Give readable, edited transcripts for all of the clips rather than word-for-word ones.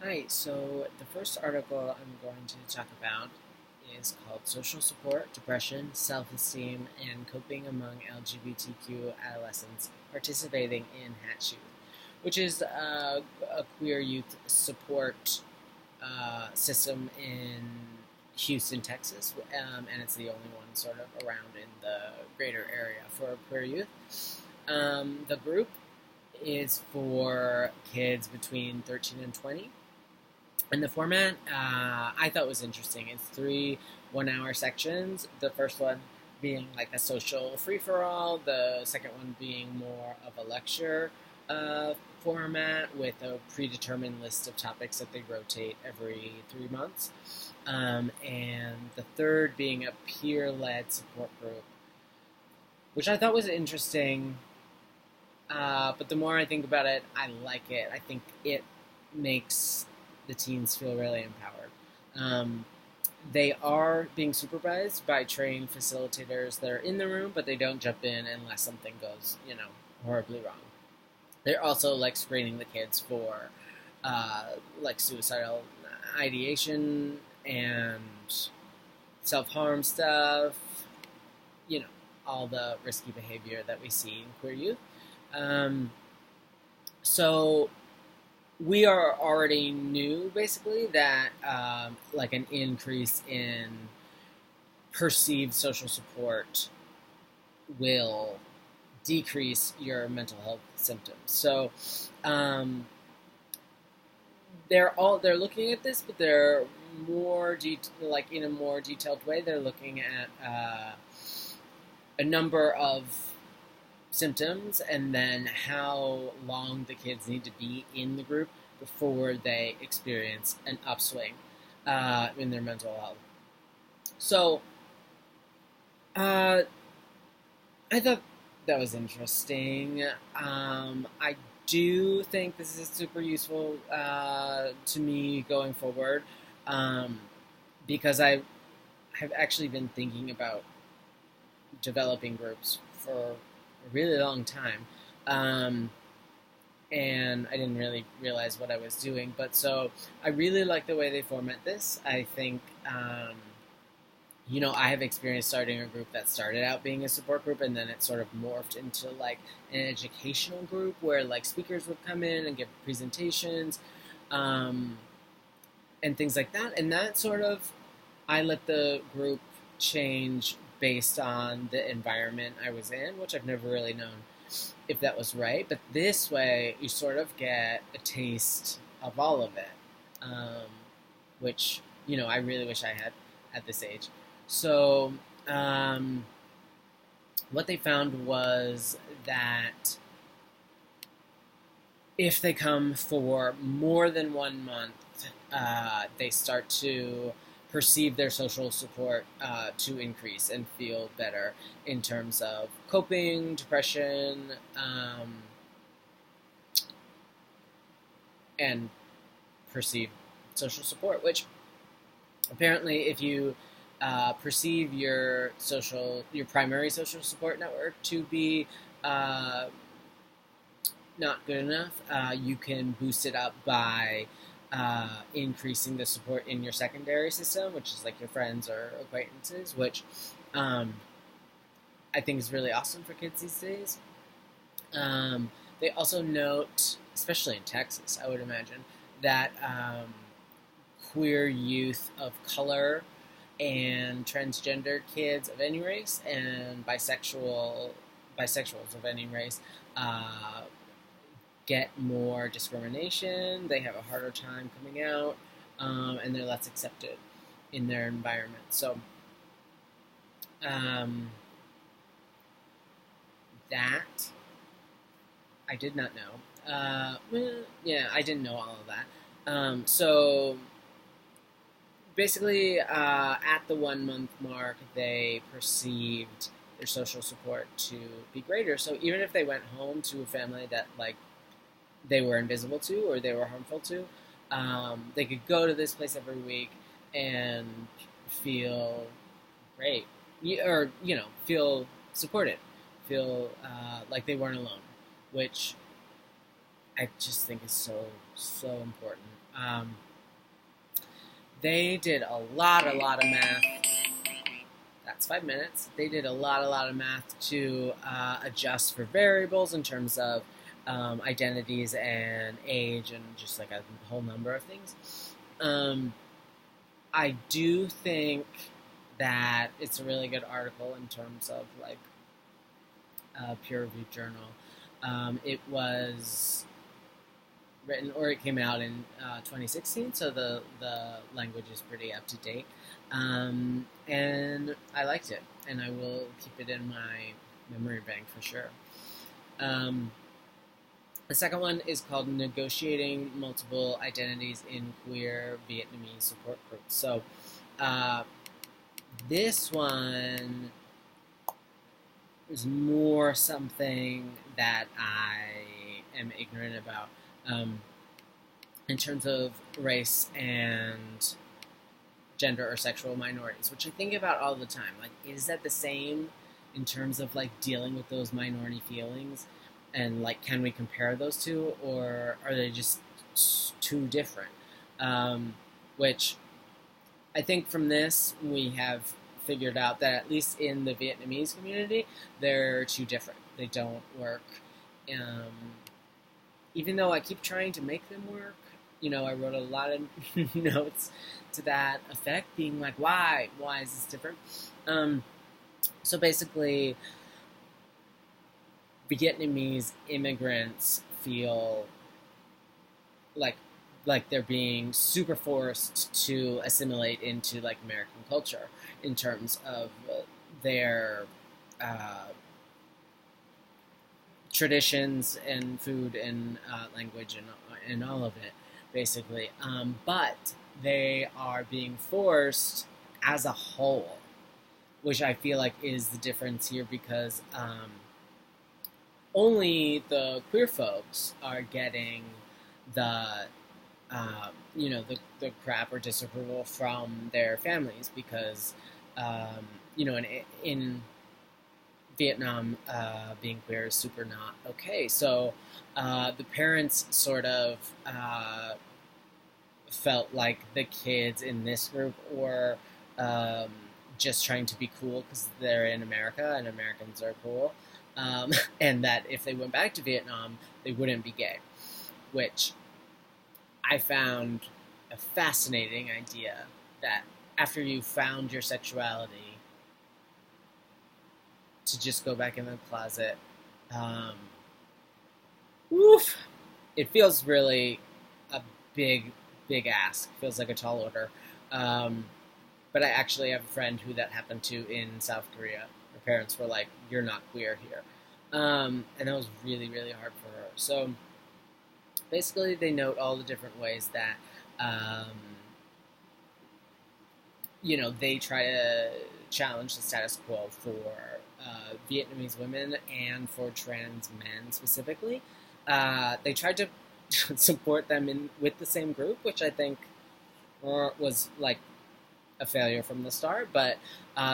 Hi, so the first article I'm going to talk about is called Social Support, Depression, Self-Esteem, and Coping Among LGBTQ Adolescents Participating in Hatch Youth, which is a queer youth support system in Houston, Texas, and it's the only one sort of around in the greater area for queer youth. The group is for kids between 13 and 20, and the format I thought was interesting. It's three 1 hour sections. The first one being like a social free for all, the second one being more of a lecture format with a predetermined list of topics that they rotate every 3 months. And the third being a peer led support group, which I thought was interesting. But the more I think about it, I like it. I think it makes the teens feel really empowered. Um, they are being supervised by trained facilitators that are in the room, but they don't jump in unless something goes, horribly wrong. They're also like screening the kids for like suicidal ideation and self harm stuff, you know, all the risky behavior that we see in queer youth. Um, so we are already knew basically that like an increase in perceived social support will decrease your mental health symptoms. So um, they're looking at this, but they're like in a more detailed way. They're looking at a number of symptoms and then how long the kids need to be in the group before they experience an upswing in their mental health. So uh, I thought that was interesting. I do think this is super useful to me going forward um, because I have actually been thinking about developing groups for a really long time. Um, and I didn't really realize what I was doing. But so I really like the way they format this. I think, I have experience starting a group that started out being a support group and then it sort of morphed into like an educational group where like speakers would come in and give presentations um, and things like that. And that sort of, I let the group change based on the environment I was in, which I've never really known if that was right. But this way, you sort of get a taste of all of it, which I really wish I had at this age. So, what they found was that if they come for more than 1 month, they start to perceive their social support to increase and feel better in terms of coping, depression, and perceive social support. Which apparently, if you perceive your primary social support network to be uh, not good enough, you can boost it up by increasing the support in your secondary system, which is like your friends or acquaintances, which um, I think is really awesome for kids these days. They also note, especially in Texas, I would imagine, that queer youth of color and transgender kids of any race and bisexuals of any race get more discrimination. They have a harder time coming out, and they're less accepted in their environment. So um, that I did not know. Yeah, I didn't know all of that. So basically, at the 1 month mark, they perceived their social support to be greater. So even if they went home to a family that like they were invisible to or they were harmful to, they could go to this place every week and feel great, or feel supported, feel like they weren't alone, which I just think is so so important. They did a lot of math. That's 5 minutes. They did a lot of math to adjust for variables in terms of identities and age and just like a whole number of things. I do think that it's a really good article in terms of like a peer-reviewed journal. It was written, or it came out in 2016, so the language is pretty up to date. And I liked it, and I will keep it in my memory bank for sure. The second one is called Negotiating Multiple Identities in Queer Vietnamese Support Groups. So this one is more something that I am ignorant about in terms of race and gender or sexual minorities, which I think about all the time. Like, is that the same in terms of like dealing with those minority feelings? And like, can we compare those two, or are they just too different? Which I think from this we have figured out that at least in the Vietnamese community, they're too different. They don't work. Even though I keep trying to make them work, I wrote a lot of notes to that effect, being like, why is this different? So basically, Vietnamese immigrants feel like they're being super forced to assimilate into like American culture in terms of their traditions and food and language and all of it, basically. But they are being forced as a whole, which I feel like is the difference here, because only the queer folks are getting the the crap or disapproval from their families, because in Vietnam, being queer is super not okay. So the parents sort of felt like the kids in this group were just trying to be cool because they're in America and Americans are cool. And that if they went back to Vietnam, they wouldn't be gay, which I found a fascinating idea, that after you found your sexuality, to just go back in the closet, woof, it feels really a big ask. It feels like a tall order. But I actually have a friend who that happened to in South Korea. Her parents were like, "You're not queer here," and that was really hard for her. So basically, they note all the different ways that they try to challenge the status quo for Vietnamese women and for trans men specifically. They tried to support them with the same group, which I think was like a failure from the start, but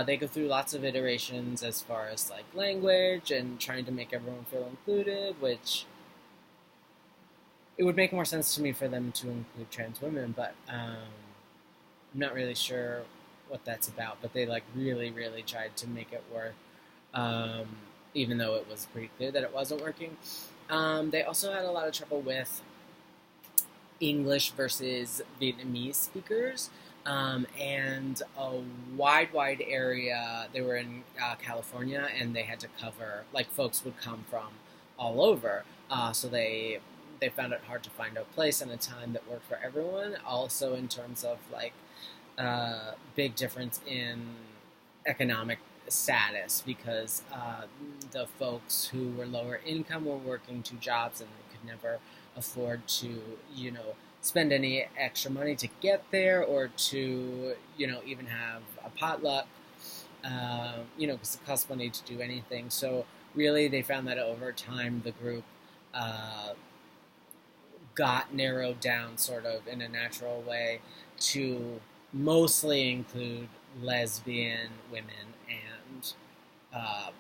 they go through lots of iterations as far as like language and trying to make everyone feel included, which it would make more sense to me for them to include trans women, but I'm not really sure what that's about. But they like really tried to make it work, even though it was pretty clear that it wasn't working. They also had a lot of trouble with English versus Vietnamese speakers. And a wide area. They were in California, and they had to cover, like, folks would come from all over. So they found it hard to find a place and a time that worked for everyone. Also, in terms of like big difference in economic status, because the folks who were lower income were working two jobs, and they could never afford to, spend any extra money to get there, or to, even have a potluck, because it costs money to do anything. So really, they found that over time, the group got narrowed down sort of in a natural way to mostly include lesbian women and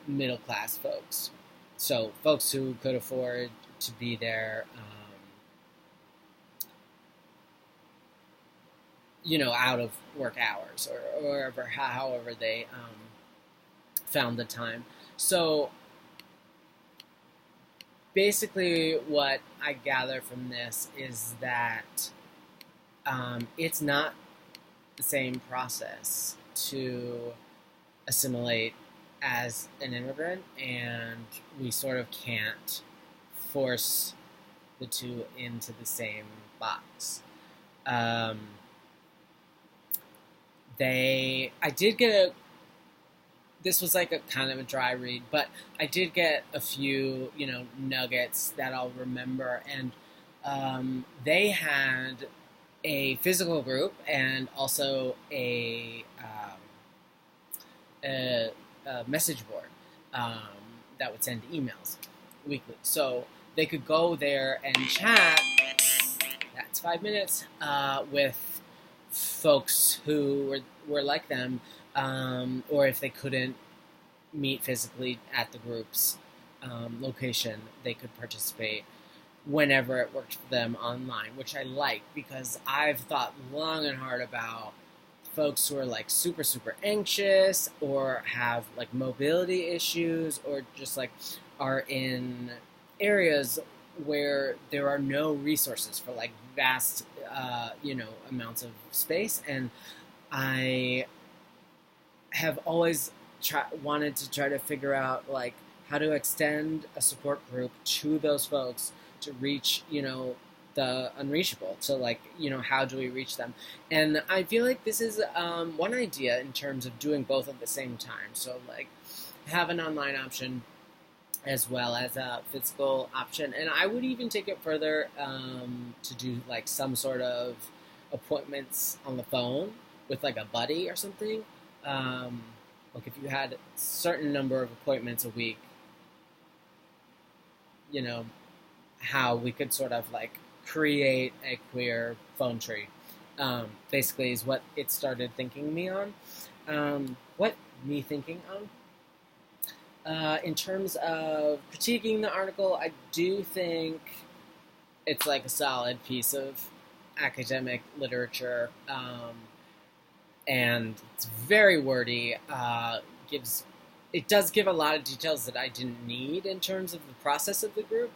middle-class folks. So folks who could afford to be there, out of work hours or however they found the time. So basically, what I gather from this is that it's not the same process to assimilate as an immigrant, and we sort of can't force the two into the same box. Um, I did get this was like a kind of a dry read, but I did get a few, nuggets that I'll remember, and they had a physical group and also a message board um, that would send emails weekly. So they could go there and chat. That's 5 minutes with folks who were like them, or if they couldn't meet physically at the group's location, they could participate whenever it worked for them online, which I like because I've thought long and hard about folks who are like super, super anxious or have like mobility issues or just like are in areas where there are no resources for like vast, amounts of space. And I have always wanted to try to figure out like how to extend a support group to those folks to reach, the unreachable. So like, how do we reach them? And I feel like this is one idea in terms of doing both at the same time. So like have an online option as well as a physical option. And I would even take it further to do like some sort of appointments on the phone with like a buddy or something. Like if you had a certain number of appointments a week, how we could sort of like create a queer phone tree. Basically is what it started thinking me on. What me thinking on? In terms of critiquing the article, I do think it's like a solid piece of academic literature, and it's very wordy. It does give a lot of details that I didn't need in terms of the process of the group.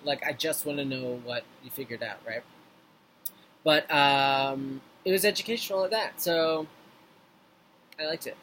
Like I just want to know what you figured out, right? But it was educational at that, so I liked it.